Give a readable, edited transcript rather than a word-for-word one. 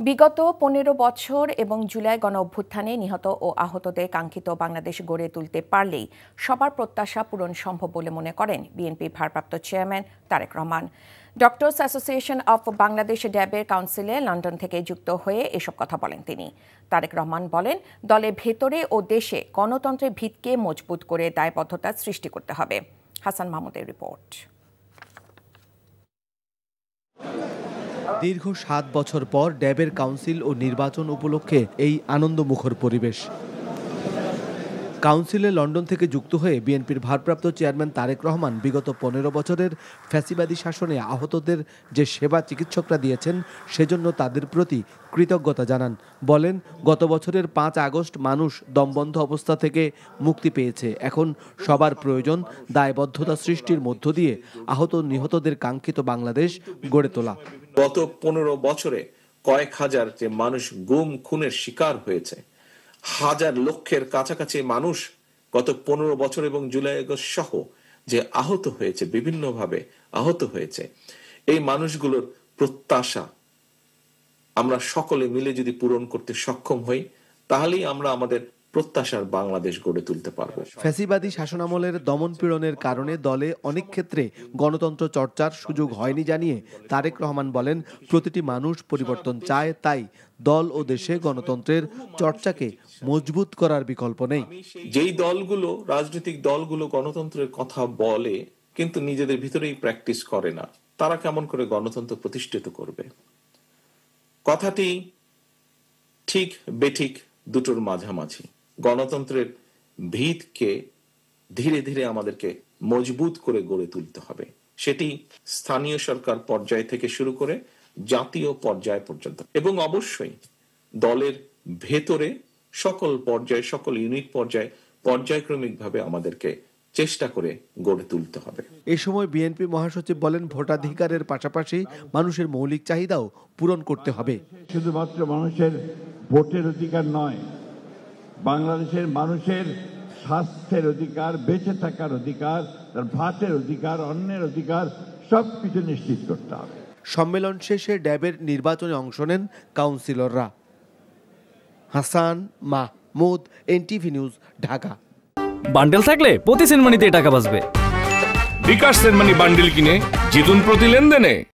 বিগত ১৫ বছর এবং জুলাই গণঅভ্যুত্থানে নিহত ও আহতদের কাঙ্ক্ষিত বাংলাদেশ গড়ে তুলতে পারলেই সবার প্রত্যাশা পূরণ সম্ভব বলে মনে করেন বিএনপির ভারপ্রাপ্ত chairman Tarique Rahman. Doctors association of Bangladesh ড্যাবের কাউন্সিলে লন্ডন থেকে যুক্ত হয়ে এসব কথা বলেন তিনি। তারেক রহমান বলেন, দলের ভেতরে ও দেশে গণতন্ত্রের ভিতকে মজবুত করে দায়বদ্ধতা সৃষ্টি করতে হবে। হাসান মাহমুদের রিপোর্ট। দীর্ঘ ৭ বছর পর ড্যাবের কাউন্সিল ও নির্বাচন উপলক্ষে এই আনন্দমুখর পরিবেশ। কাউন্সিলে লন্ডন থেকে যুক্ত হয়ে বিএনপির ভারপ্রাপ্ত চেয়ারম্যান তারেক রহমান বিগত ১৫ বছরের ফ্যাসিবাদী শাসনে আহতদের যে সেবা চিকিৎসকরা দিয়েছেন সেজন্য তাদের প্রতি কৃতজ্ঞতা জানান। বলেন, গত বছরের ৫ আগস্ট মানুষ দমবন্ধ অবস্থা থেকে মুক্তি পেয়েছে। এখন সবার প্রয়োজন দায়বদ্ধতা সৃষ্টির মধ্য দিয়ে আহত নিহতদের কাঙ্ক্ষিত বাংলাদেশ গড়ে তোলা। গত ১৫ বছরে কয়েক হাজার যে মানুষ গুম খুনের শিকার হয়েছে, হাজার লক্ষের কাছাকাছি মানুষ গত ১৫ বছর এবং জুলাই আগস্ট সহ যে আহত হয়েছে, বিভিন্নভাবে আহত হয়েছে, এই মানুষগুলোর প্রত্যাশা আমরা সকলে মিলে যদি পূরণ করতে সক্ষম হই, তাহলেই আমরা আমাদের প্রত্যাশার বাংলাদেশ গড়ে তুলতে পারবো। ফ্যাসিবাদী শাসনামলের দমন পীড়নের কারণে দলে অনেক ক্ষেত্রে গণতন্ত্র চর্চার সুযোগ হয়নি জানিয়ে তারেক রহমান বলেন, প্রতিটি মানুষ পরিবর্তন চায়, তাই দল ও দেশে গণতন্ত্রের চর্চাকে মজবুত করার বিকল্প নেই। যেই দলগুলো, রাজনৈতিক দলগুলো গণতন্ত্রের কথা বলে কিন্তু নিজেদের ভিতরেই প্র্যাকটিস করে না, তারা কেমন করে গণতন্ত্র প্রতিষ্ঠিত করবে? কথাটি ঠিক বেঠিক দুটোর মাঝামাঝি। গণতন্ত্রের ভিতকে ধীরে ধীরে আমাদেরকে মজবুত করে গড়ে তুলতে হবে। সেটি স্থানীয় সরকার পর্যায় থেকে শুরু করে জাতীয় পর্যায় পর্যন্ত, এবং অবশ্যই দলের ভেতরে সকল পর্যায়ে, সকল ইউনিট পর্যায়ে পর্যায়ক্রমিকভাবে আমাদেরকে চেষ্টা করে গড়ে তুলতে হবে। এ সময় বিএনপি মহাসচিব বলেন, ভোটাধিকারের পাশাপাশি মানুষের মৌলিক চাহিদাও পূরণ করতে হবে। শুধুমাত্র মানুষের ভোটের অধিকার নয়, বাংলাদেশের মানুষের স্বাস্থ্যের অধিকার, বেঁচে থাকার অধিকার, তার ভাতের অধিকার, অন্যের অধিকার সবকিছু নিশ্চিত করতে হবে। সম্মেলন শেষে ড্যাবের নির্বাচনে অংশ নেন কাউন্সিলররা। Hasan Mahmud, NTV news, Dhaka. Bundle থাকলে প্রতি সেনমানিতে টাকা বাঁচবে। বিকাশ সেনমানি বান্ডেল কিনে জিতুন প্রতি লেনদেনে।